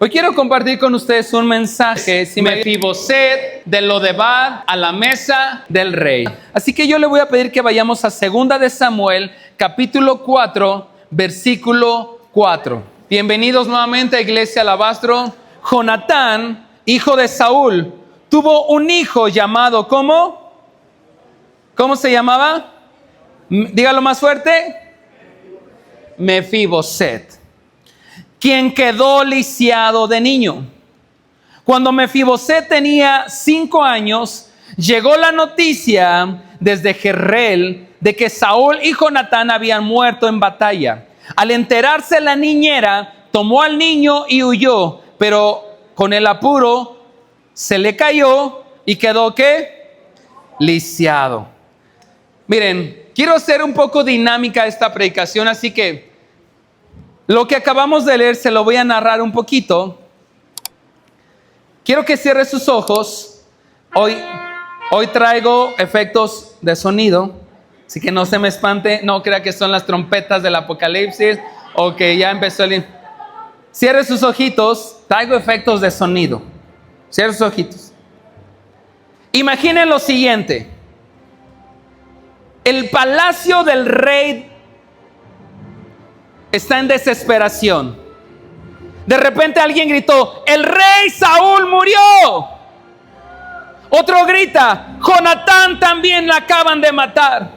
Hoy quiero compartir con ustedes un mensaje, Mefiboset, de Lodebar a la mesa del rey. Así que yo le voy a pedir que vayamos a 2 de Samuel, capítulo 4, versículo 4. Bienvenidos nuevamente a Iglesia Alabastro. Jonatán, hijo de Saúl, tuvo un hijo llamado, ¿cómo? ¿Cómo se llamaba? Dígalo más fuerte. Mefiboset, quien quedó lisiado de niño. Cuando Mefiboset tenía 5 años, llegó la noticia desde Jezreel de que Saúl y Jonatán habían muerto en batalla. Al enterarse la niñera, tomó al niño y huyó, pero con el apuro se le cayó y quedó ¿qué? Lisiado. Miren, quiero hacer un poco dinámica esta predicación, así que lo que acabamos de leer se lo voy a narrar un poquito. Quiero que cierre sus ojos. Hoy traigo efectos de sonido, así que no se me espante, no crea que son las trompetas del Apocalipsis o que ya empezó el... Cierre sus ojitos, traigo efectos de sonido. Cierre sus ojitos. Imaginen lo siguiente. El palacio del rey está en desesperación. De repente alguien gritó: ¡el rey Saúl murió! Otro grita: Jonatán también la acaban de matar.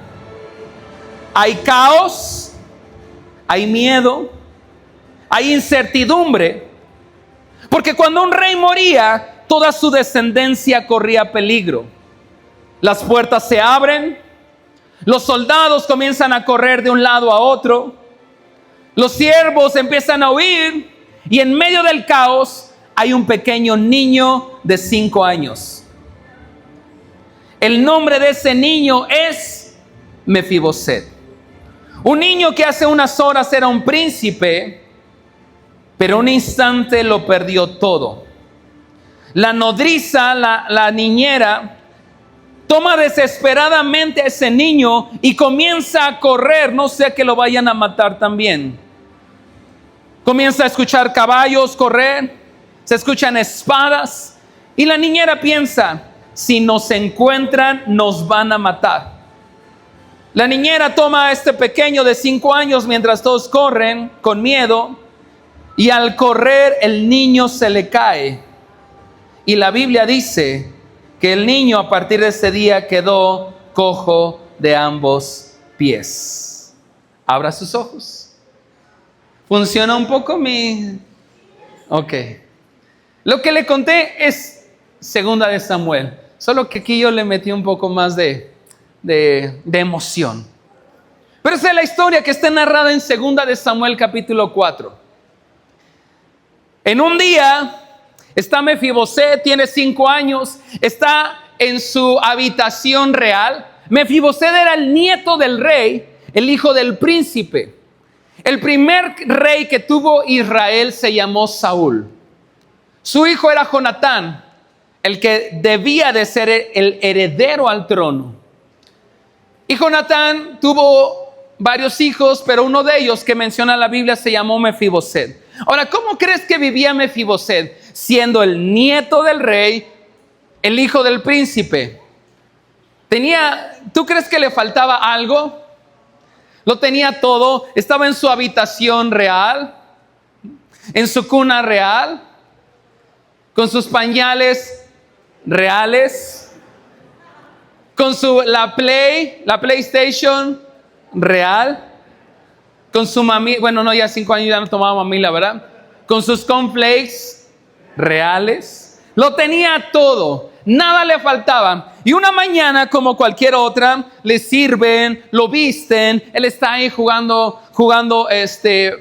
Hay caos, hay miedo, hay incertidumbre, porque cuando un rey moría, toda su descendencia corría peligro. Las puertas se abren, los soldados comienzan a correr de un lado a otro, los siervos empiezan a huir, y en medio del caos hay un pequeño niño de 5 años. El nombre de ese niño es Mefiboset. Un niño que hace unas horas era un príncipe, pero un instante lo perdió todo. La nodriza, la niñera, toma desesperadamente a ese niño y comienza a correr, no sea que lo vayan a matar también. Comienza a escuchar caballos correr, se escuchan espadas, y la niñera piensa: si nos encuentran, nos van a matar. La niñera toma a este pequeño de 5 años mientras todos corren con miedo, y al correr el niño se le cae. Y la Biblia dice que el niño a partir de ese día quedó cojo de ambos pies. Abra sus ojos. ¿Funciona un poco mi...? Ok. Lo que le conté es 2 de Samuel. Solo que aquí yo le metí un poco más de emoción. Pero esa es la historia que está narrada en 2 de Samuel capítulo 4. En un día está Mefiboset, tiene 5 años, está en su habitación real. Mefiboset era el nieto del rey, el hijo del príncipe. El primer rey que tuvo Israel se llamó Saúl. Su hijo era Jonatán, el que debía de ser el heredero al trono. Y Jonatán tuvo varios hijos, pero uno de ellos que menciona la Biblia se llamó Mefiboset. Ahora, ¿cómo crees que vivía Mefiboset? Siendo el nieto del rey, el hijo del príncipe. ¿Tú crees que le faltaba algo? Lo tenía todo, estaba en su habitación real, en su cuna real, con sus pañales reales, con la PlayStation real, con su mami, bueno, no, ya 5 años ya no tomaba mamila, ¿verdad? Con sus cornflakes reales, lo tenía todo. Nada le faltaba. Y una mañana, como cualquier otra, le sirven, lo visten. Él está ahí jugando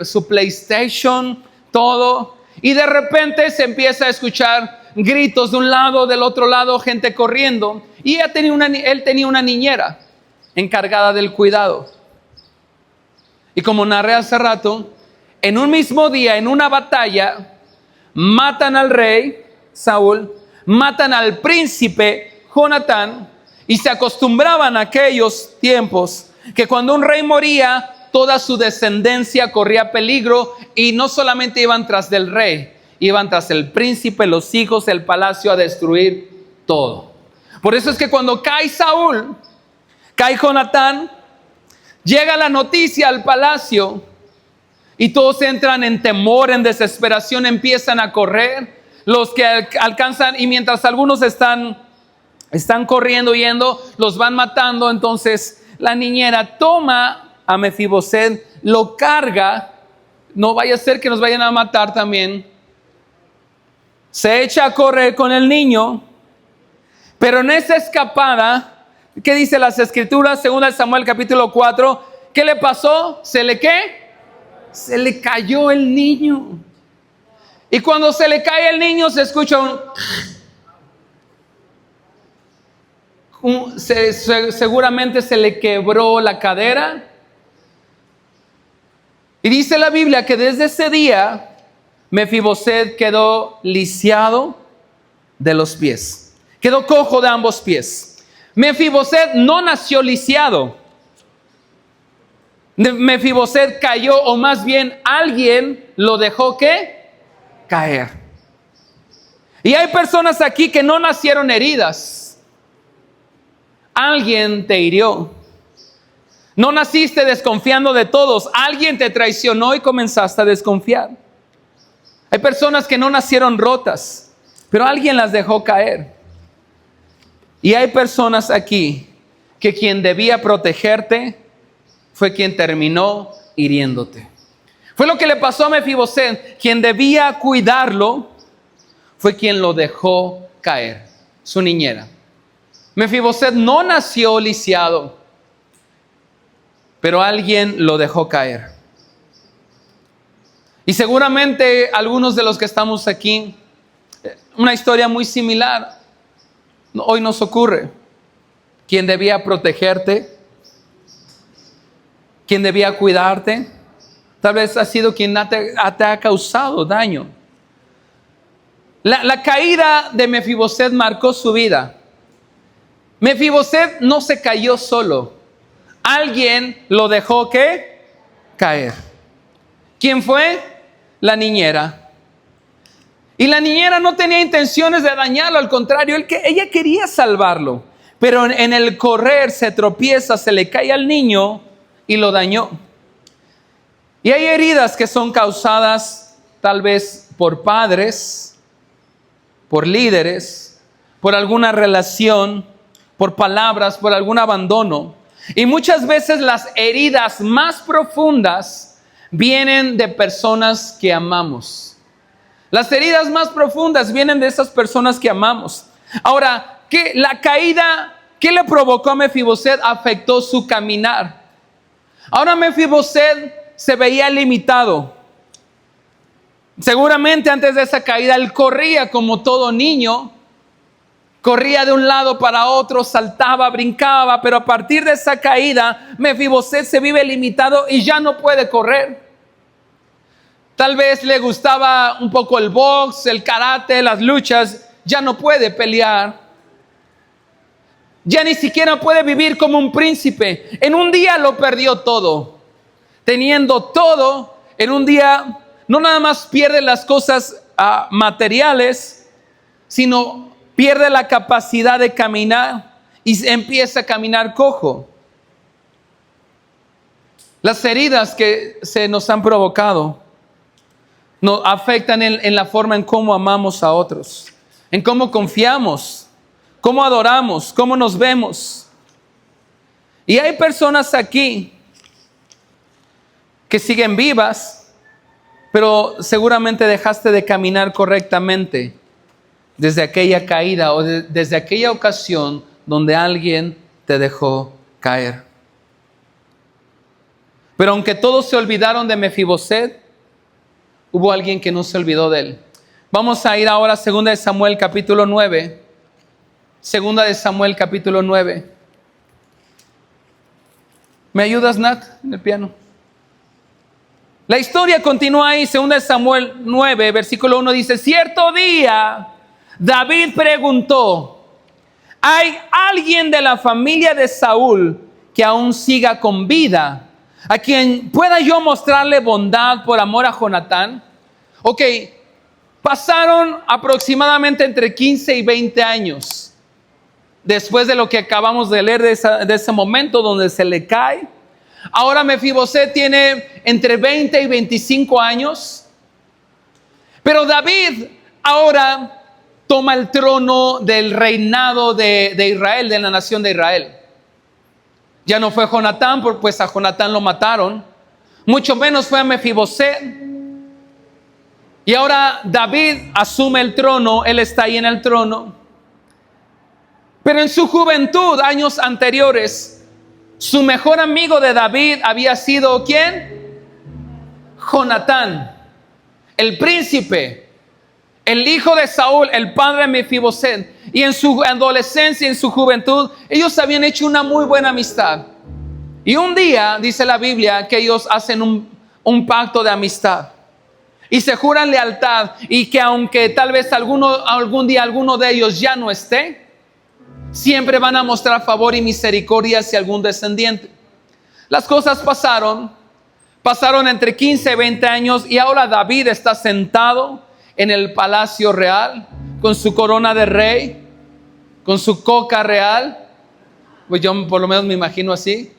su PlayStation, todo. Y de repente se empieza a escuchar gritos de un lado, del otro lado, gente corriendo. Y él tenía una niñera encargada del cuidado. Y como narré hace rato, en un mismo día, en una batalla, matan al rey Saúl, matan al príncipe Jonatán, y se acostumbraban a aquellos tiempos que cuando un rey moría, toda su descendencia corría peligro, y no solamente iban tras del rey, iban tras el príncipe, los hijos, el palacio, a destruir todo. Por eso es que cuando cae Saúl, cae Jonatán, llega la noticia al palacio y todos entran en temor, en desesperación, empiezan a correr. Los que alcanzan, y mientras algunos están corriendo, yendo, los van matando. Entonces la niñera toma a Mefiboset, lo carga, no vaya a ser que nos vayan a matar también. Se echa a correr con el niño, pero en esa escapada, ¿qué dice las escrituras? 2 Samuel capítulo 4, ¿qué le pasó? ¿Se le qué? Se le cayó el niño. Y cuando se le cae el niño se escucha seguramente se le quebró la cadera. Y dice la Biblia que desde ese día Mefiboset quedó lisiado de los pies. Quedó cojo de ambos pies. Mefiboset no nació lisiado. Mefiboset cayó, o más bien alguien lo dejó ¿qué? Caer. Y hay personas aquí que no nacieron heridas. Alguien te hirió. No naciste desconfiando de todos. Alguien te traicionó y comenzaste a desconfiar. Hay personas que no nacieron rotas, pero alguien las dejó caer. Y hay personas aquí que quien debía protegerte fue quien terminó hiriéndote. Fue lo que le pasó a Mefiboset. Quien debía cuidarlo fue quien lo dejó caer, su niñera. Mefiboset no nació lisiado, pero alguien lo dejó caer. Y seguramente algunos de los que estamos aquí, una historia muy similar hoy nos ocurre. Quien debía protegerte, quien debía cuidarte, tal vez ha sido quien te ha causado daño. La caída de Mefiboset marcó su vida. Mefiboset no se cayó solo. Alguien lo dejó ¿qué? Caer. ¿Quién fue? La niñera. Y la niñera no tenía intenciones de dañarlo, al contrario, ella quería salvarlo. Pero en el correr se tropieza, se le cae al niño y lo dañó. Y hay heridas que son causadas tal vez por padres, por líderes, por alguna relación, por palabras, por algún abandono. Y muchas veces las heridas más profundas vienen de personas que amamos. Las heridas más profundas vienen de esas personas que amamos. Ahora, la caída, ¿qué le provocó a Mefiboset? Afectó su caminar. Ahora Mefiboset se veía limitado. Seguramente antes de esa caída él corría como todo niño. Corría de un lado para otro, saltaba, brincaba, pero a partir de esa caída, Mefiboset se vive limitado y ya no puede correr. Tal vez le gustaba un poco el box, el karate, las luchas, ya no puede pelear. Ya ni siquiera puede vivir como un príncipe. En un día lo perdió todo. Teniendo todo, en un día no nada más pierde las cosas materiales, sino pierde la capacidad de caminar y empieza a caminar cojo. Las heridas que se nos han provocado nos afectan en la forma en cómo amamos a otros, en cómo confiamos, cómo adoramos, cómo nos vemos. Y hay personas aquí que siguen vivas, pero seguramente dejaste de caminar correctamente desde aquella caída o desde aquella ocasión donde alguien te dejó caer. Pero aunque todos se olvidaron de Mefiboset, hubo alguien que no se olvidó de él. Vamos a ir ahora a 2 de Samuel capítulo 9. 2 de Samuel capítulo 9. ¿Me ayudas, Nat, en el piano? La historia continúa ahí. 2 de Samuel 9, versículo 1 dice: cierto día David preguntó: ¿hay alguien de la familia de Saúl que aún siga con vida, a quien pueda yo mostrarle bondad por amor a Jonatán? Ok, Pasaron aproximadamente entre 15 y 20 años después de lo que acabamos de leer de ese momento donde se le cae. Ahora Mefiboset tiene entre 20 y 25 años. Pero David ahora toma el trono del reinado de Israel, de la nación de Israel. Ya no fue Jonatán, pues a Jonatán lo mataron. Mucho menos fue a Mefiboset. Y ahora David asume el trono, él está ahí en el trono. Pero en su juventud, años anteriores, su mejor amigo de David había sido ¿quién? Jonatán, el príncipe, el hijo de Saúl, el padre de Mefiboset. Y en su adolescencia, en su juventud, ellos habían hecho una muy buena amistad. Y un día, dice la Biblia, que ellos hacen un pacto de amistad. Y se juran lealtad, y que aunque tal vez algún día alguno de ellos ya no esté, siempre van a mostrar favor y misericordia hacia algún descendiente. Las cosas pasaron entre 15 y 20 años, y ahora David está sentado en el palacio real, con su corona de rey, con su coca real, pues yo por lo menos me imagino así,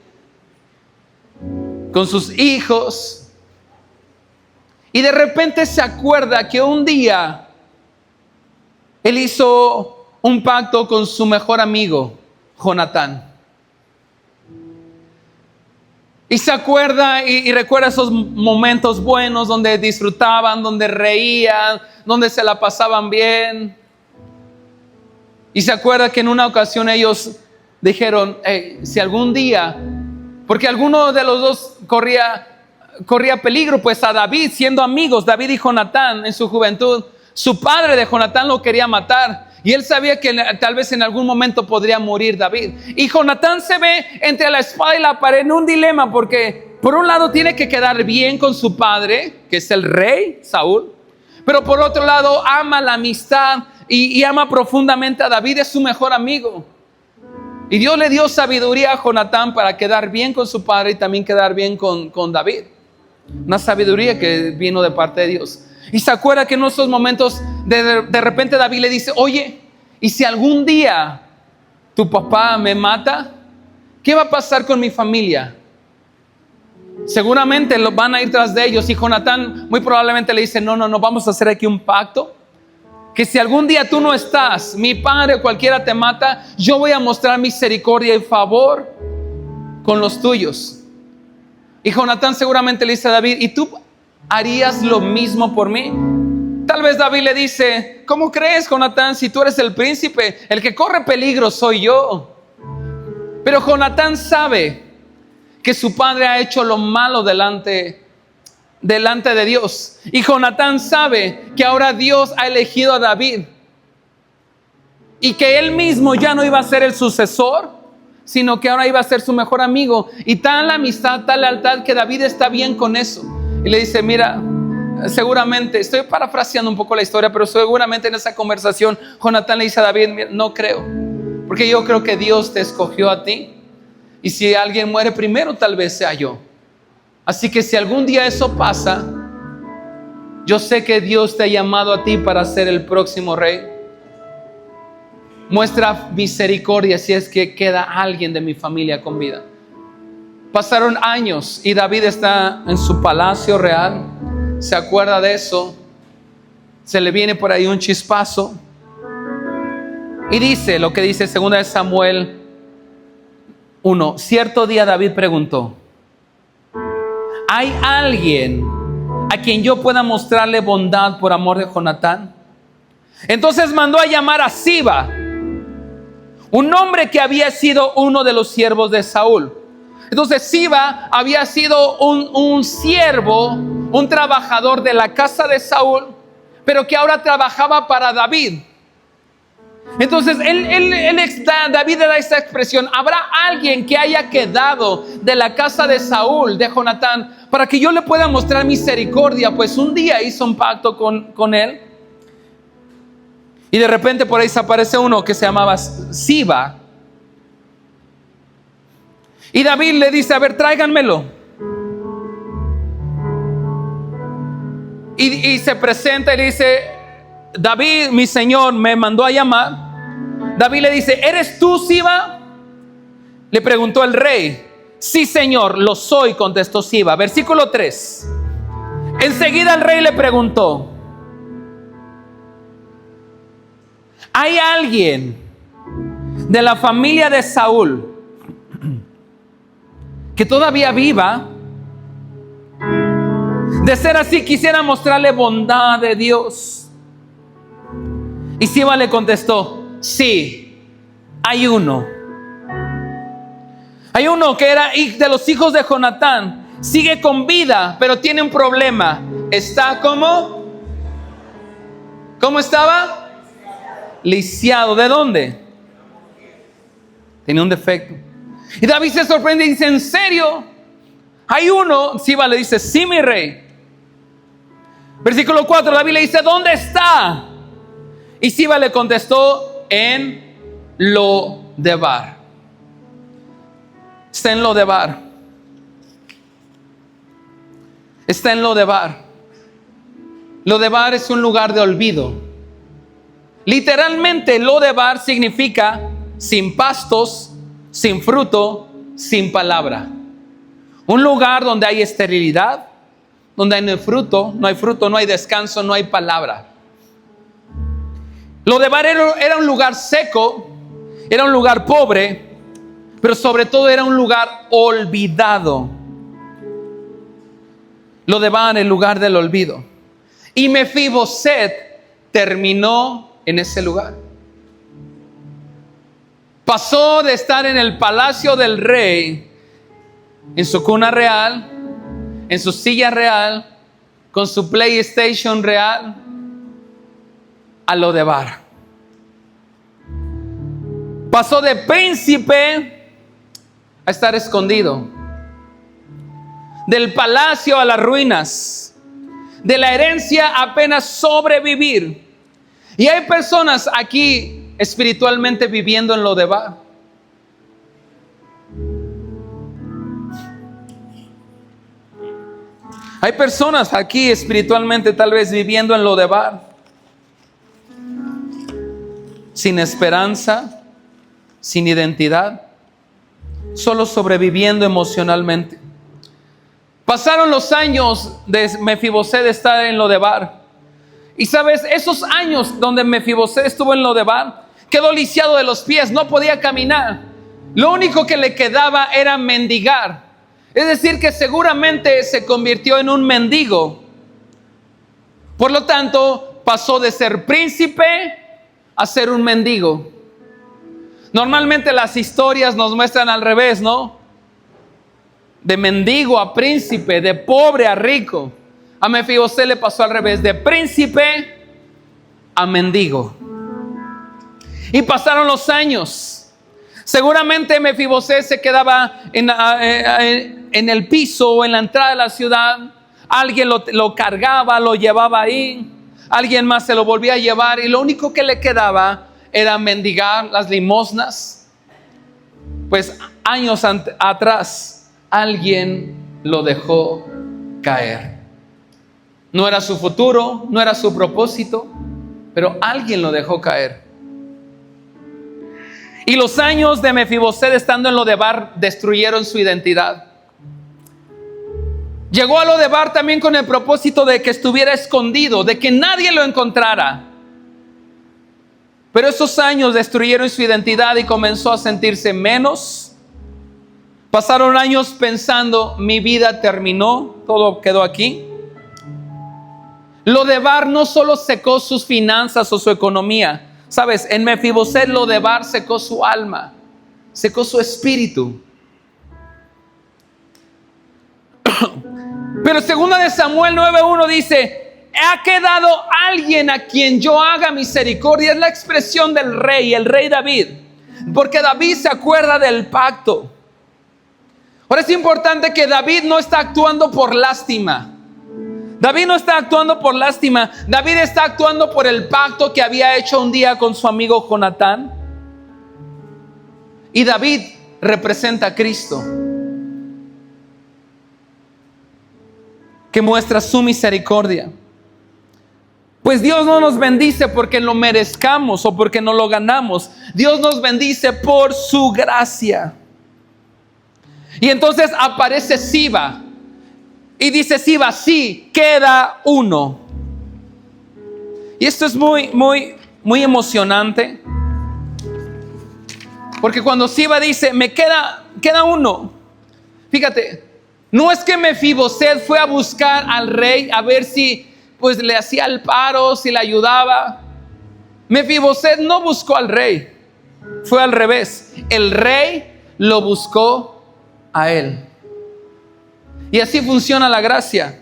con sus hijos. Y de repente se acuerda que un día él hizo un pacto con su mejor amigo, Jonatán. Y se acuerda y recuerda esos momentos buenos donde disfrutaban, donde reían, donde se la pasaban bien. Y se acuerda que en una ocasión ellos dijeron, si algún día, porque alguno de los dos corría peligro, pues a David, siendo amigos, David y Jonatán en su juventud, su padre de Jonatán lo quería matar, y él sabía que tal vez en algún momento podría morir David. Y Jonatán se ve entre la espada y la pared en un dilema, porque por un lado tiene que quedar bien con su padre, que es el rey Saúl, pero por otro lado ama la amistad y ama profundamente a David, es su mejor amigo. Y Dios le dio sabiduría a Jonatán para quedar bien con su padre y también quedar bien con David. Una sabiduría que vino de parte de Dios. Y se acuerda que en esos momentos de repente David le dice, oye, ¿y si algún día tu papá me mata? ¿Qué va a pasar con mi familia? Seguramente van a ir tras de ellos. Y Jonatán muy probablemente le dice, no, vamos a hacer aquí un pacto, que si algún día tú no estás, mi padre o cualquiera te mata, yo voy a mostrar misericordia y favor con los tuyos. Y Jonatán seguramente le dice a David, ¿y tú harías lo mismo por mí? Tal vez David le dice, ¿cómo crees, Jonatán? Si tú eres el príncipe, el que corre peligro soy yo. Pero Jonatán sabe que su padre ha hecho lo malo delante de Dios. Y Jonatán sabe que ahora Dios ha elegido a David y que él mismo ya no iba a ser el sucesor, sino que ahora iba a ser su mejor amigo. Y tal la amistad, tal lealtad, que David está bien con eso. Y le dice, mira, seguramente, estoy parafraseando un poco la historia, pero seguramente en esa conversación Jonatán le dice a David, mira, no creo, porque yo creo que Dios te escogió a ti, y si alguien muere primero, tal vez sea yo. Así que si algún día eso pasa, yo sé que Dios te ha llamado a ti para ser el próximo rey. Muestra misericordia si es que queda alguien de mi familia con vida. Pasaron años y David está en su palacio real. Se acuerda de eso. Se le viene por ahí un chispazo. Y dice lo que dice 2 Samuel 1. Cierto día David preguntó, ¿hay alguien a quien yo pueda mostrarle bondad por amor de Jonatán? Entonces mandó a llamar a Siba, un hombre que había sido uno de los siervos de Saúl. Entonces Siba había sido un siervo, un trabajador de la casa de Saúl, pero que ahora trabajaba para David. Entonces David da esta expresión, ¿habrá alguien que haya quedado de la casa de Saúl, de Jonatán, para que yo le pueda mostrar misericordia? Pues un día hizo un pacto con él. Y de repente por ahí se aparece uno que se llamaba Siba. Y David le dice, a ver, tráiganmelo. Y se presenta y le dice, David, mi señor, me mandó a llamar. David le dice, ¿eres tú, Siba? Le preguntó el rey. Sí, señor, lo soy, contestó Siba. Versículo 3. Enseguida el rey le preguntó, ¿hay alguien de la familia de Saúl que todavía viva? De ser así, quisiera mostrarle bondad de Dios. Y Siba le contestó, sí, hay uno. Hay uno que era de los hijos de Jonatán. Sigue con vida, pero tiene un problema. Está como... ¿Cómo estaba? Lisiado. ¿De dónde? Tenía un defecto. Y David se sorprende y dice, ¿en serio? Hay uno. Siba le dice, sí, mi rey. Versículo 4, David le dice, ¿dónde está? Y Siba le contestó, en Lo-debar. Está en Lo-debar. Está en Lo-debar. Lo-debar es un lugar de olvido. Literalmente Lo-debar significa sin pastos, sin fruto, sin palabra. Un lugar donde hay esterilidad, donde no hay fruto, no hay descanso, no hay palabra. Lo-debar era un lugar seco, era un lugar pobre, pero sobre todo era un lugar olvidado. Lo-debar, el lugar del olvido. Y Mefiboset terminó en ese lugar. Pasó de estar en el palacio del rey, en su cuna real, en su silla real, con su PlayStation real, a Lo-debar. Pasó de príncipe a estar escondido. Del palacio a las ruinas. De la herencia apenas sobrevivir. Y hay personas aquí espiritualmente viviendo en Lo-debar. Hay personas aquí espiritualmente tal vez viviendo en Lo-debar. Sin esperanza, sin identidad, solo sobreviviendo emocionalmente. Pasaron los años de Mefiboset de estar en Lo-debar. Y sabes, esos años donde Mefiboset estuvo en Lo-debar, quedó lisiado de los pies, no podía caminar. Lo único que le quedaba era mendigar. Es decir, que seguramente se convirtió en un mendigo. Por lo tanto, pasó de ser príncipe a ser un mendigo. Normalmente las historias nos muestran al revés, ¿no? De mendigo a príncipe, de pobre a rico. A Mefiboset le pasó al revés, de príncipe a mendigo. Y pasaron los años. Seguramente Mefiboset se quedaba en el piso o en la entrada de la ciudad. Alguien lo cargaba, lo llevaba ahí. Alguien más se lo volvía a llevar. Y lo único que le quedaba era mendigar las limosnas. Pues años atrás alguien lo dejó caer. No era su futuro, no era su propósito, pero alguien lo dejó caer. Y los años de Mefiboset estando en Lo-debar destruyeron su identidad. Llegó a Lo-debar también con el propósito de que estuviera escondido, de que nadie lo encontrara. Pero esos años destruyeron su identidad y comenzó a sentirse menos. Pasaron años pensando, mi vida terminó, todo quedó aquí. Lo-debar no solo secó sus finanzas o su economía. Sabes, en Mefiboset Lo-debar secó su alma, secó su espíritu. Pero 2 de Samuel 9:1 dice, ha quedado alguien a quien yo haga misericordia. Es la expresión del rey, el rey David, porque David se acuerda del pacto. Ahora es importante que David no está actuando por lástima. David no está actuando por lástima. David está actuando por el pacto que había hecho un día con su amigo Jonatán. Y David representa a Cristo, que muestra su misericordia. Pues Dios no nos bendice porque lo merezcamos o porque no lo ganamos. Dios nos bendice por su gracia. Y entonces aparece Siba y dice Siba, sí, queda uno. Y esto es muy emocionante, porque cuando Siba dice, me queda uno. Fíjate, no es que Mefiboset fue a buscar al rey a ver si pues le hacía el paro, si le ayudaba. Mefiboset no buscó al rey, fue al revés. El rey lo buscó a él. Y así funciona la gracia.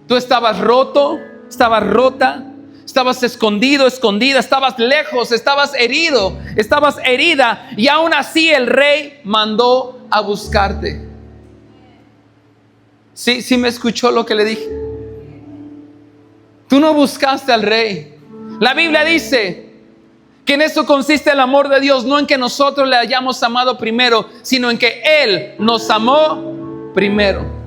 Tú estabas roto, estabas rota, estabas escondido, escondida, estabas lejos, estabas herido, estabas herida, y aún así el rey mandó a buscarte. ¿Sí me escuchó lo que le dije? Tú no buscaste al rey. La Biblia dice que en eso consiste el amor de Dios, no en que nosotros le hayamos amado primero, sino en que Él nos amó primero.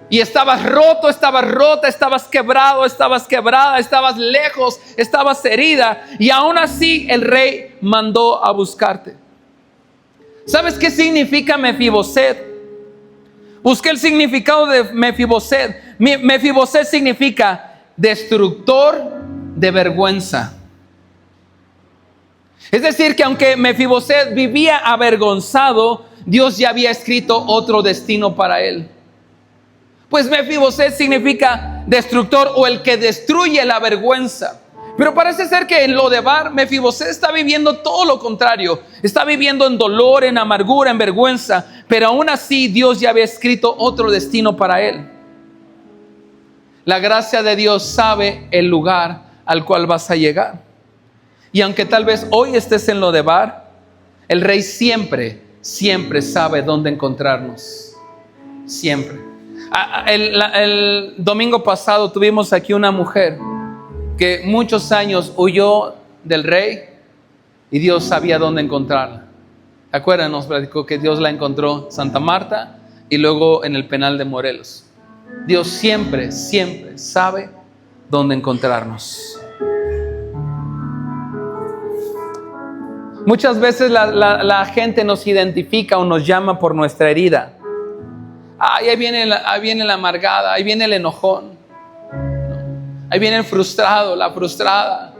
Y estabas roto, estabas rota, estabas quebrado, estabas quebrada, estabas lejos, estabas herida, y aún así el rey mandó a buscarte. ¿Sabes qué significa Mefiboset? Busqué el significado de Mefiboset. Mefiboset significa destructor de vergüenza. Es decir, que aunque Mefiboset vivía avergonzado, Dios ya había escrito otro destino para él. Pues Mefiboset significa destructor o el que destruye la vergüenza. Pero parece ser que en Lodebar, Mefiboset está viviendo todo lo contrario. Está viviendo en dolor, en amargura, en vergüenza. Pero aún así Dios ya había escrito otro destino para él. La gracia de Dios sabe el lugar al cual vas a llegar. Y aunque tal vez hoy estés en Lodebar, el rey siempre sabe dónde encontrarnos. Siempre. El domingo pasado tuvimos aquí una mujer que muchos años huyó del rey y Dios sabía dónde encontrarla. ¿Te acuerdas? Nos platicó que Dios la encontró en Santa Marta y luego en el penal de Morelos. Dios siempre sabe dónde encontrarnos. Muchas veces la gente nos identifica o nos llama por nuestra herida. Ahí viene la amargada, ahí viene el enojón, ahí viene el frustrado, la frustrada,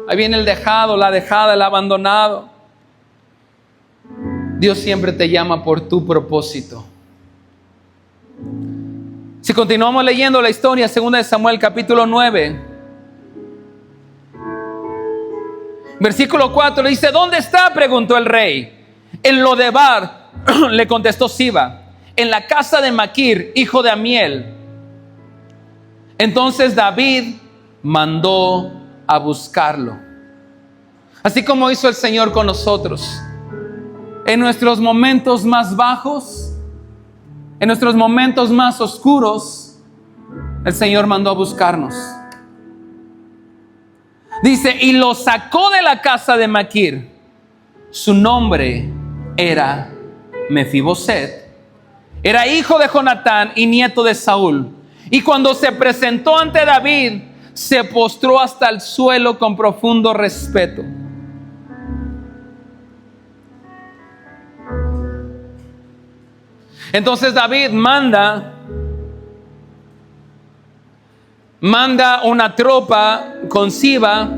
ahí viene el dejado, la dejada, el abandonado. Dios siempre te llama por tu propósito. Si continuamos leyendo la historia, 2 de Samuel capítulo 9, versículo 4 dice, ¿dónde está?, preguntó el rey. En Lodebar, le contestó Siba, en la casa de Maquir, hijo de Amiel. Entonces David mandó a buscarlo. Así como hizo el Señor con nosotros. En nuestros momentos más bajos, en nuestros momentos más oscuros, el Señor mandó a buscarnos. Dice, y lo sacó de la casa de Maquir. Su nombre era Mefiboset. Era hijo de Jonatán y nieto de Saúl. Y cuando se presentó ante David, se postró hasta el suelo con profundo respeto. Entonces David manda una tropa con Siba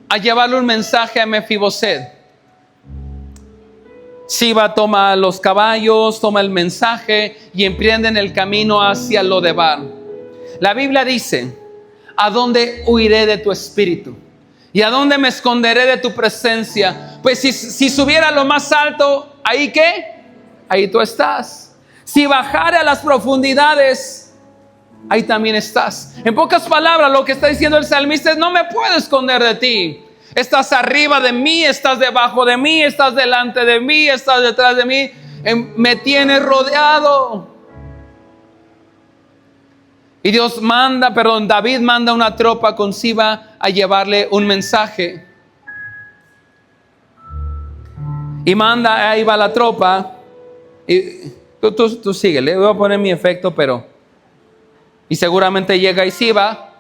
a llevarle un mensaje a Mefiboset. Siba toma los caballos, toma el mensaje y emprenden el camino hacia Lodebar. La Biblia dice, ¿a dónde huiré de tu espíritu? ¿Y a dónde me esconderé de tu presencia? Pues si subiera a lo más alto, ¿ahí qué? Ahí tú estás. Si bajara a las profundidades, ahí también estás. En pocas palabras, lo que está diciendo el salmista es, no me puedo esconder de ti. Estás arriba de mí, estás debajo de mí, estás delante de mí, estás detrás de mí. Me tienes rodeado. Y David manda una tropa con Siba a llevarle un mensaje. Y ahí va la tropa. Y tú síguele, voy a poner mi efecto, y seguramente llega y Siba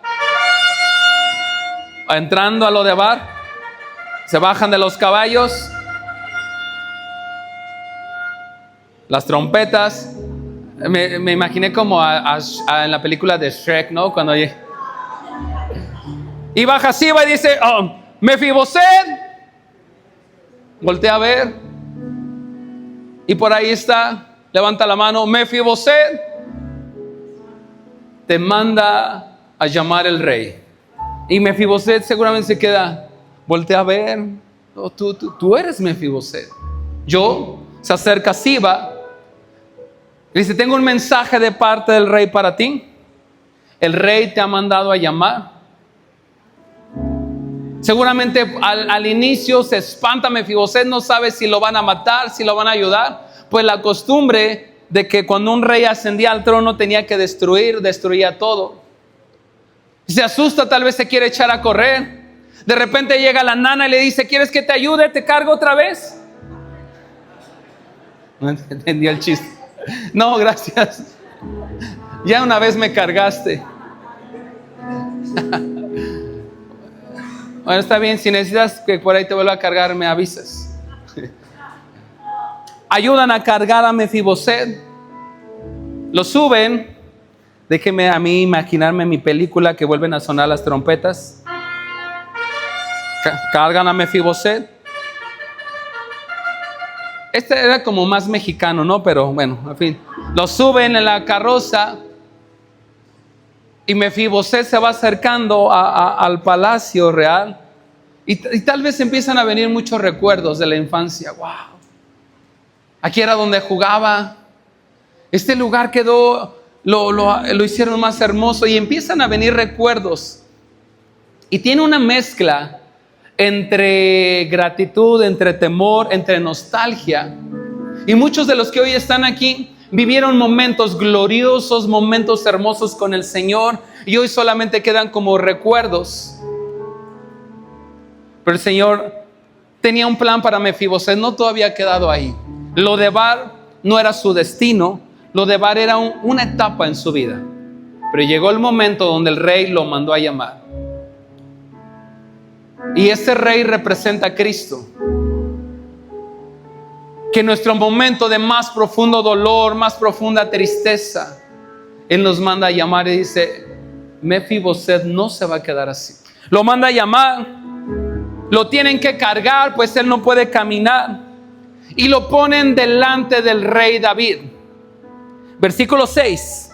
entrando a Lodebar, se bajan de los caballos, las trompetas. Me imaginé como en la película de Shrek, ¿no? Cuando y baja Siba y dice, oh, Mefiboset. Voltea a ver. Y por ahí está, levanta la mano, Mefiboset. Te manda a llamar el rey. Y Mefiboset seguramente se queda, voltea a ver. Oh, tú eres Mefiboset. Se acerca Siba. Y dice, tengo un mensaje de parte del rey para ti. El rey te ha mandado a llamar. Seguramente al inicio se espanta Mefiboset, no sabe si lo van a matar, si lo van a ayudar. Pues la costumbre de que cuando un rey ascendía al trono tenía que destruía todo. Se asusta, tal vez se quiere echar a correr. De repente llega la nana y le dice, ¿quieres que te ayude? ¿Te cargo otra vez? No entendí el chiste. No, gracias. Ya una vez me cargaste. Bueno, está bien. Si necesitas que por ahí te vuelva a cargar, me avisas. Ayudan a cargar a Mefiboset. Lo suben. Déjeme a mí imaginarme mi película que vuelven a sonar las trompetas. Cargan a Mefiboset. Este era como más mexicano, ¿no? Pero bueno, en fin. Lo suben en la carroza. Y Mefiboset se va acercando al palacio real. Y tal vez empiezan a venir muchos recuerdos de la infancia. ¡Wow! Aquí era donde jugaba. Este lugar quedó, lo hicieron más hermoso. Y empiezan a venir recuerdos. Y tiene una mezcla entre gratitud, entre temor, entre nostalgia. Y muchos de los que hoy están aquí vivieron momentos gloriosos, momentos hermosos con el Señor, y hoy solamente quedan como recuerdos. Pero el Señor tenía un plan para Mefiboset, no todo había quedado ahí. Lodebar no era su destino, Lodebar era una etapa en su vida. Pero llegó el momento donde el rey lo mandó a llamar. Y ese rey representa a Cristo. Que en nuestro momento de más profundo dolor, más profunda tristeza, Él nos manda a llamar y dice, Mefiboset no se va a quedar así. Lo manda a llamar, lo tienen que cargar, pues él no puede caminar. Y lo ponen delante del rey David. Versículo 6.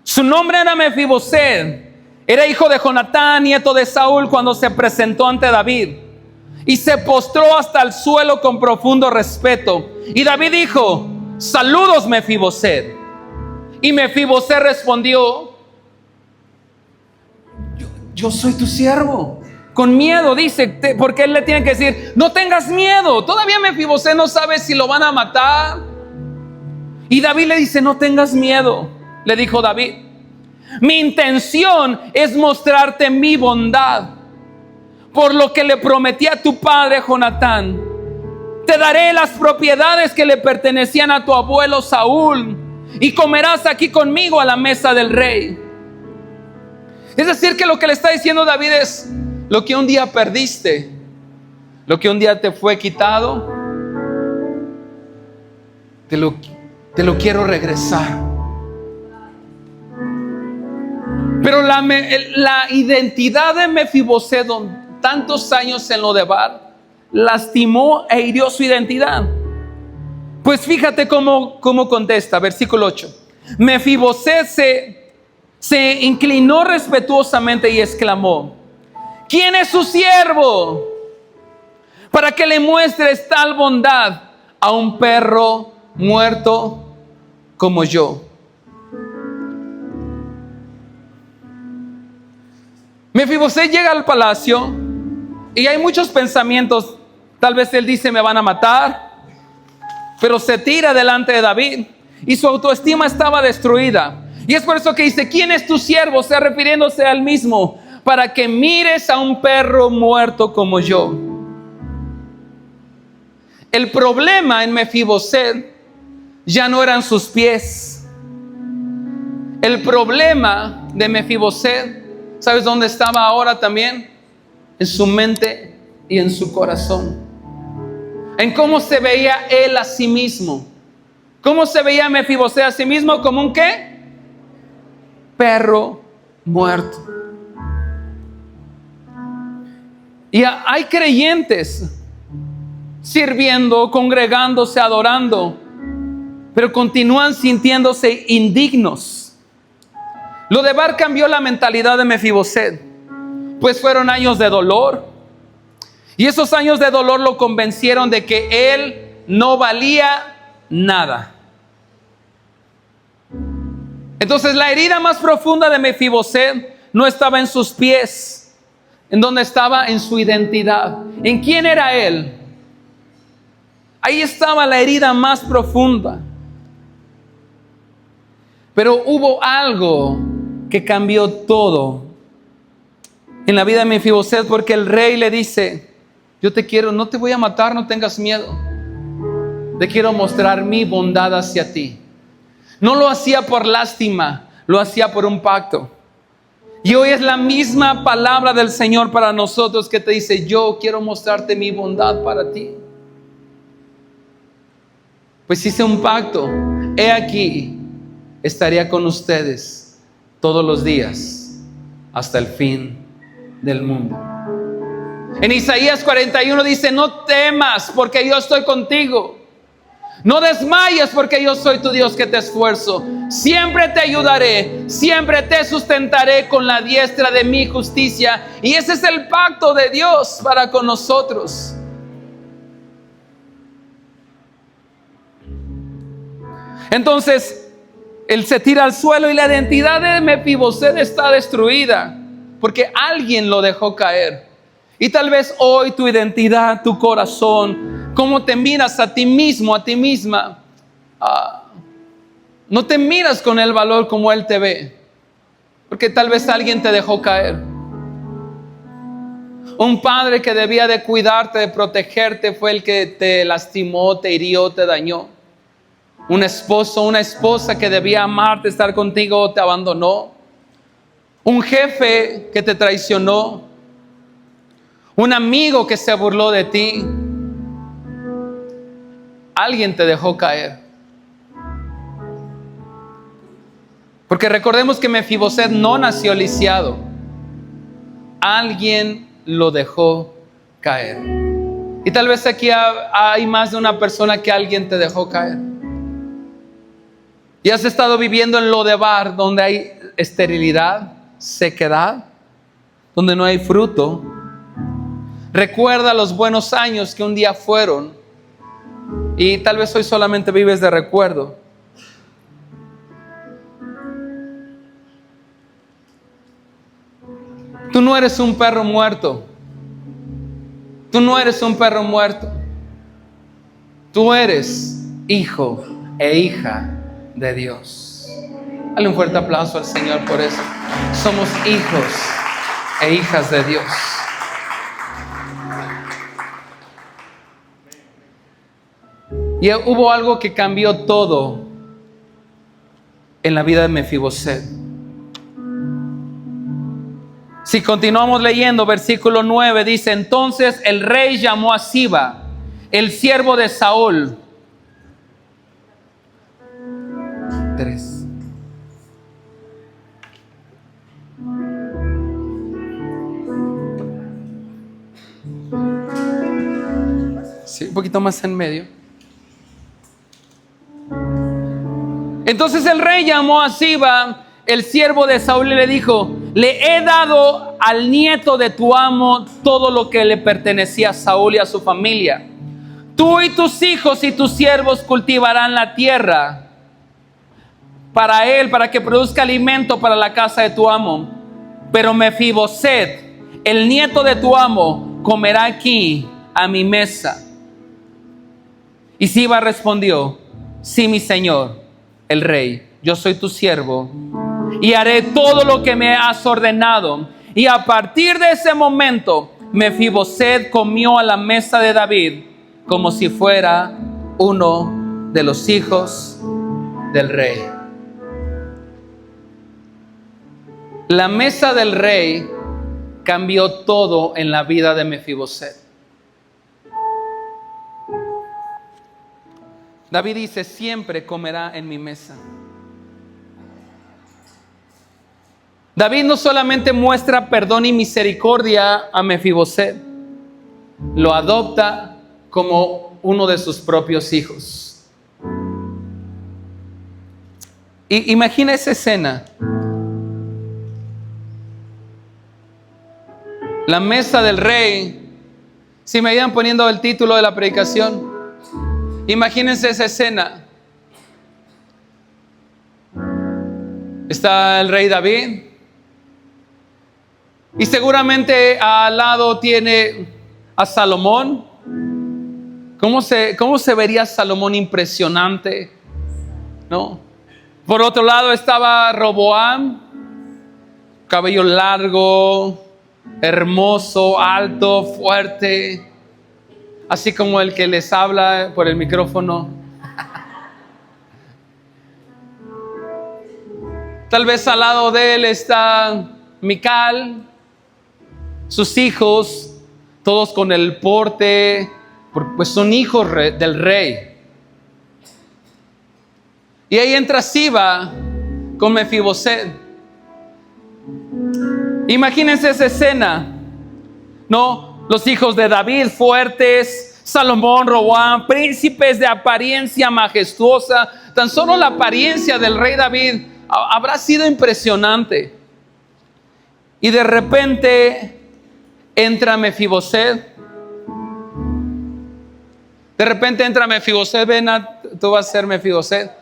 Su nombre era Mefiboset. Era hijo de Jonatán, nieto de Saúl, cuando se presentó ante David. Y se postró hasta el suelo con profundo respeto. Y David dijo, saludos Mefiboset. Y Mefiboset respondió, yo soy tu siervo. Con miedo dice, porque él le tiene que decir, no tengas miedo. Todavía Mefiboset no sabe si lo van a matar. Y David le dice, no tengas miedo. Le dijo David, mi intención es mostrarte mi bondad. Por lo que le prometí a tu padre Jonatán, te daré las propiedades que le pertenecían a tu abuelo Saúl, y comerás aquí conmigo a la mesa del rey. Es decir, que lo que le está diciendo David es, lo que un día perdiste, lo que un día te fue quitado, te lo quiero regresar. Pero la identidad de Mefiboset, tantos años en Lodebar, lastimó e hirió su identidad. Pues fíjate cómo contesta, versículo 8. Mefiboset se inclinó respetuosamente y exclamó, ¿quién es su siervo para que le muestres tal bondad a un perro muerto como yo? Mefiboset llega al palacio y hay muchos pensamientos. Tal vez él dice, me van a matar, pero se tira delante de David y su autoestima estaba destruida. Y es por eso que dice, ¿quién es tu siervo? O sea, refiriéndose al mismo, para que mires a un perro muerto como yo. El problema en Mefiboset ya no eran sus pies, El problema de Mefiboset, ¿sabes dónde estaba ahora también? En su mente y en su corazón. En cómo se veía él a sí mismo. ¿Cómo se veía Mefiboset a sí mismo? ¿Como un qué? Perro muerto. Y hay creyentes sirviendo, congregándose, adorando, pero continúan sintiéndose indignos. Lo de Bar cambió la mentalidad de Mefiboset, pues fueron años de dolor. Y esos años de dolor lo convencieron de que él no valía nada. Entonces la herida más profunda de Mefiboset no estaba en sus pies. ¿En dónde estaba? En su identidad. ¿En quién era él? Ahí estaba la herida más profunda. Pero hubo algo que cambió todo en la vida de Mefiboset, porque el rey le dice: yo te quiero, no te voy a matar, no tengas miedo. Te quiero mostrar mi bondad hacia ti. No lo hacía por lástima, lo hacía por un pacto. Y hoy es la misma palabra del Señor para nosotros, que te dice: yo quiero mostrarte mi bondad para ti. Pues hice un pacto. He aquí, estaría con ustedes todos los días hasta el fin del mundo. En Isaías 41 dice: no temas, porque yo estoy contigo. No desmayes, porque yo soy tu Dios que te esfuerzo. Siempre te ayudaré, siempre te sustentaré con la diestra de mi justicia. Y ese es el pacto de Dios para con nosotros. Entonces, él se tira al suelo y la identidad de Mefiboset está destruida, porque alguien lo dejó caer. Y tal vez hoy tu identidad, tu corazón, cómo te miras a ti mismo, a ti misma, no te miras con el valor como Él te ve, porque tal vez alguien te dejó caer. Un padre que debía de cuidarte, de protegerte, fue el que te lastimó, te hirió, te dañó. Un esposo, una esposa que debía amarte, estar contigo, te abandonó. Un jefe que te traicionó. Un amigo que se burló de ti. Alguien te dejó caer. Porque recordemos que Mefiboset no nació lisiado. Alguien lo dejó caer. Y tal vez aquí hay más de una persona que alguien te dejó caer. Y has estado viviendo en Lodebar, donde hay esterilidad, sequedad, donde no hay fruto. Recuerda los buenos años que un día fueron, y tal vez hoy solamente vives de recuerdo. Tú no eres un perro muerto. Tú no eres un perro muerto. Tú eres hijo e hija de Dios. Dale un fuerte aplauso al Señor por eso. Somos hijos e hijas de Dios. Y hubo algo que cambió todo en la vida de Mefiboset. Si continuamos leyendo, versículo 9 dice: entonces el rey llamó a Siba, el siervo de Saúl. 3. Sí, un poquito más en medio. Entonces el rey llamó a Siba, el siervo de Saúl, y le dijo: le he dado al nieto de tu amo todo lo que le pertenecía a Saúl y a su familia. Tú y tus hijos y tus siervos cultivarán la tierra para él, para que produzca alimento para la casa de tu amo. Pero Mefiboset, el nieto de tu amo, comerá aquí a mi mesa. Y Siba respondió: sí, mi señor el rey, yo soy tu siervo y haré todo lo que me has ordenado. Y a partir de ese momento, Mefiboset comió a la mesa de David como si fuera uno de los hijos del rey. La mesa del rey cambió todo en la vida de Mefiboset. David dice, siempre comerá en mi mesa. David no solamente muestra perdón y misericordia a Mefiboset, lo adopta como uno de sus propios hijos. Imagina esa escena. La mesa del rey. Si me iban poniendo el título de la predicación, imagínense esa escena. Está el rey David. Y seguramente al lado tiene a Salomón. ¿Cómo se vería Salomón? Impresionante, ¿no? Por otro lado estaba Roboam, cabello largo, hermoso, alto, fuerte, así como el que les habla por el micrófono. Tal vez al lado de él está Mical, sus hijos, todos con el porte, pues son hijos del rey. Y ahí entra Siba con Mefiboset. Imagínense esa escena, ¿no? Los hijos de David, fuertes, Salomón, Roboam, príncipes de apariencia majestuosa. Tan solo la apariencia del rey David habrá sido impresionante. Y de repente entra Mefiboset. De repente entra Mefiboset. Ven, tú vas a ser Mefiboset.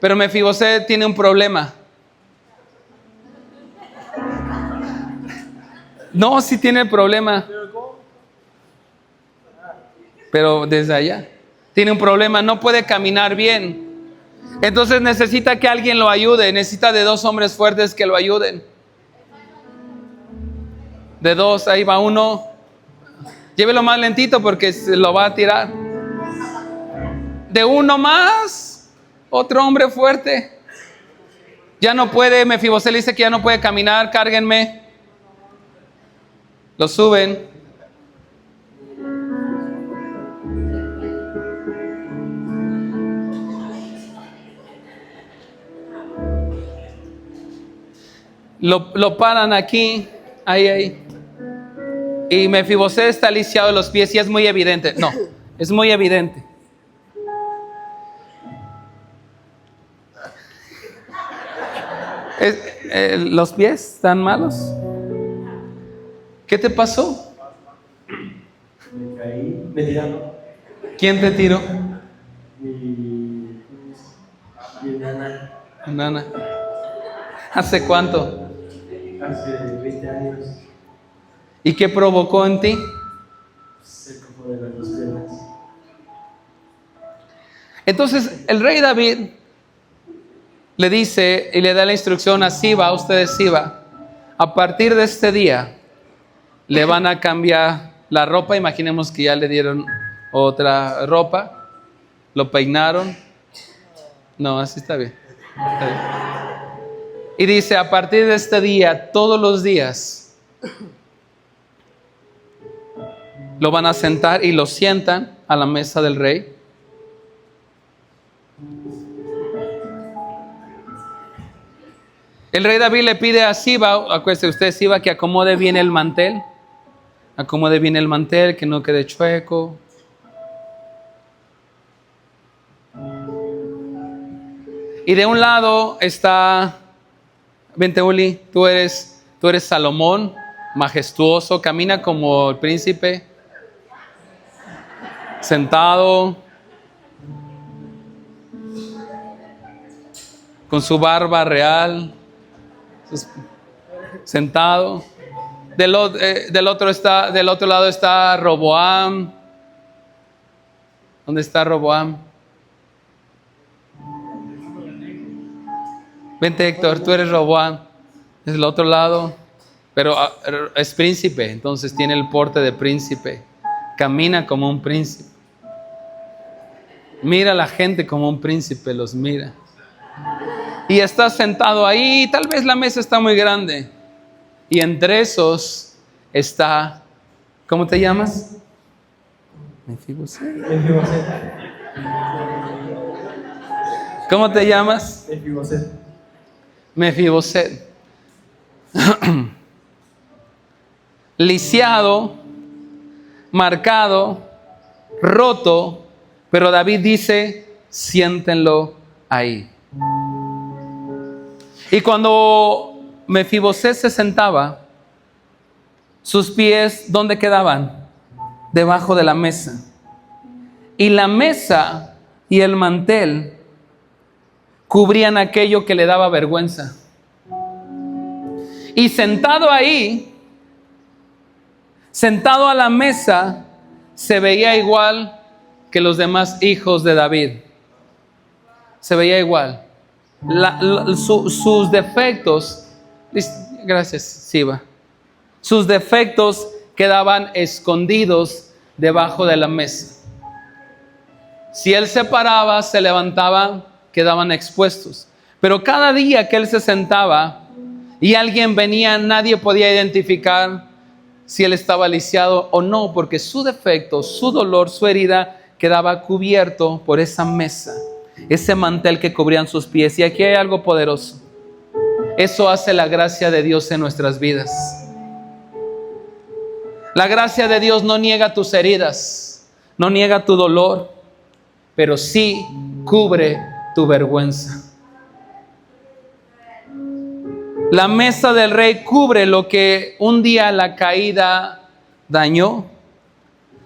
Pero Mefiboset tiene un problema. No, sí tiene problema. Pero desde allá. Tiene un problema, no puede caminar bien. Entonces necesita que alguien lo ayude. Necesita de 2 hombres fuertes que lo ayuden. De 2, ahí va uno. Llévelo más lentito porque se lo va a tirar. De 1 más, otro hombre fuerte. Ya no puede, Mefiboset le dice que ya no puede caminar, cárguenme. Lo suben. Lo paran aquí, ahí. Y Mefiboset está lisiado de los pies y es muy evidente. No, es muy evidente. ¿Los pies están malos? ¿Qué te pasó? Me caí, me tiraron. ¿Quién te tiró? Mi nana. Nana. ¿Hace cuánto? Hace 20 años. ¿Y qué provocó en ti? Se cojó de las 2 piernas. Entonces el rey David le dice y le da la instrucción a Siba, a ustedes Siba, a partir de este día le van a cambiar la ropa. Imaginemos que ya le dieron otra ropa, lo peinaron. No, así está bien. Está bien. Y dice, a partir de este día, todos los días lo van a sentar y lo sientan a la mesa del rey. El rey David le pide a Siba, acuérdese usted Siba, que acomode bien el mantel. Acomode bien el mantel, que no quede chueco. Y de un lado está, vente Uli, tú eres Salomón, majestuoso, camina como el príncipe, sentado, con su barba real, sentado. Del otro lado está Roboam. ¿Dónde está Roboam? Vente Héctor, tú eres Roboam. Es el otro lado. Pero es príncipe, entonces tiene el porte de príncipe. Camina como un príncipe. Mira a la gente como un príncipe los mira. Y está sentado ahí, tal vez la mesa está muy grande. Y entre esos está, ¿cómo te llamas? Mefiboset. Mefiboset. ¿Cómo te llamas? Mefiboset. Mefiboset. Lisiado, marcado, roto, pero David dice, siéntenlo ahí. Y cuando Mefiboset se sentaba, sus pies, ¿dónde quedaban? Debajo de la mesa. Y la mesa y el mantel cubrían aquello que le daba vergüenza. Y sentado ahí, sentado a la mesa, se veía igual que los demás hijos de David. Se veía igual. Sus defectos, gracias, Siva. Sus defectos quedaban escondidos debajo de la mesa. Si él se paraba, se levantaba, quedaban expuestos. Pero cada día que él se sentaba y alguien venía, nadie podía identificar si él estaba lisiado o no, porque su defecto, su dolor, su herida quedaba cubierto por esa mesa, ese mantel que cubrían sus pies. Y aquí hay algo poderoso. Eso hace la gracia de Dios en nuestras vidas. La gracia de Dios no niega tus heridas, no niega tu dolor, pero sí cubre tu vergüenza. La mesa del rey cubre lo que un día la caída dañó.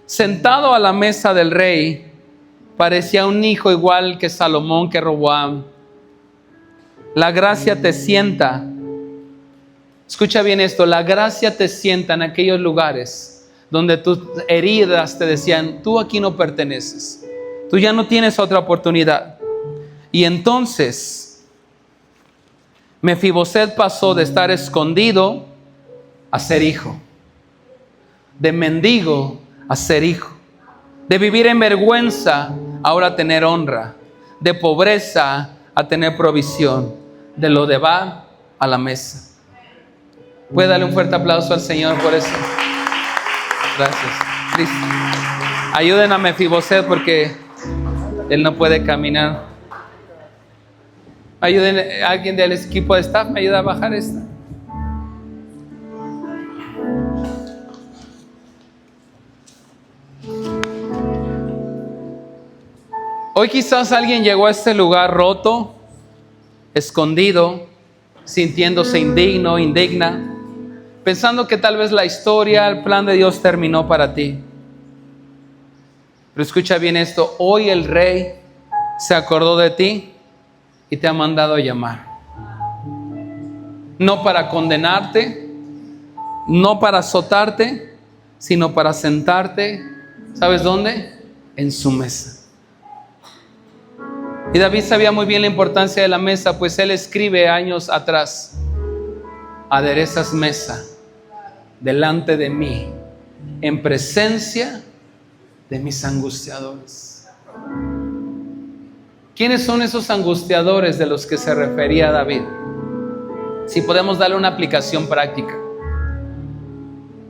Sentado a la mesa del rey, parecía un hijo igual que Salomón, que Roboam. La gracia te sienta. Escucha bien esto, la gracia te sienta en aquellos lugares donde tus heridas te decían, tú aquí no perteneces, tú ya no tienes otra oportunidad. Y entonces Mefiboset pasó de estar escondido a ser hijo, de mendigo a ser hijo, de vivir en vergüenza ahora a tener honra, de pobreza a tener provisión, de lo de bar a la mesa. ¿Puede darle un fuerte aplauso al Señor por eso? Gracias. Listo. Ayuden a Mefiboset porque él no puede caminar. Ayuden, alguien del equipo de staff me ayuda a bajar esta. Hoy quizás alguien llegó a este lugar roto, escondido, sintiéndose indigno, indigna, pensando que tal vez la historia, el plan de Dios terminó para ti. Pero escucha bien esto, hoy el Rey se acordó de ti y te ha mandado a llamar. No para condenarte, no para azotarte, sino para sentarte, ¿sabes dónde? En su mesa. Y David sabía muy bien la importancia de la mesa, pues él escribe años atrás, aderezas mesa delante de mí, en presencia de mis angustiadores. ¿Quiénes son esos angustiadores de los que se refería David? Si podemos darle una aplicación práctica.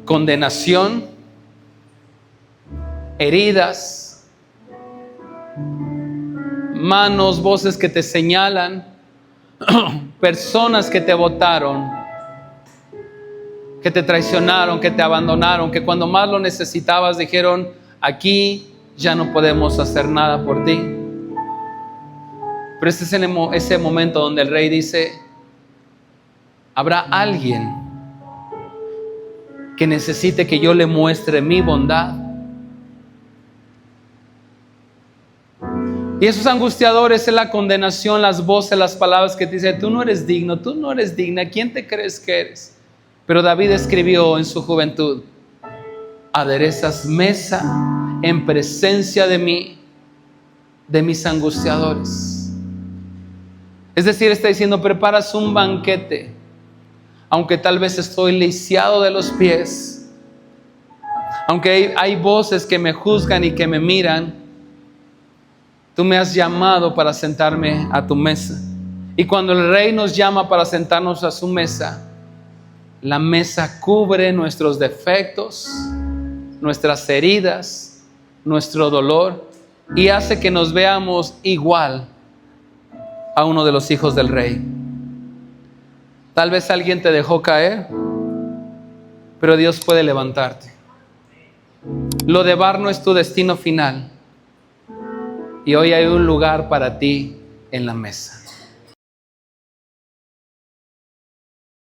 Condenación, heridas, manos, voces que te señalan, personas que te botaron, que te traicionaron, que te abandonaron, que cuando más lo necesitabas dijeron, aquí ya no podemos hacer nada por ti. Pero este es ese momento donde el rey dice, habrá alguien que necesite que yo le muestre mi bondad. Y esos angustiadores es la condenación, las voces, las palabras que te dicen, tú no eres digno, tú no eres digna, ¿quién te crees que eres? Pero David escribió en su juventud, aderezas mesa en presencia de mí, de mis angustiadores. Es decir, está diciendo, preparas un banquete, aunque tal vez estoy lisiado de los pies, aunque hay voces que me juzgan y que me miran, tú me has llamado para sentarme a tu mesa. Y cuando el rey nos llama para sentarnos a su mesa, La mesa cubre nuestros defectos, nuestras heridas, nuestro dolor y hace que nos veamos igual a uno de los hijos del Rey. Tal vez alguien te dejó caer, pero Dios puede levantarte. Lo de Bar no es tu destino final y hoy hay un lugar para ti en la mesa.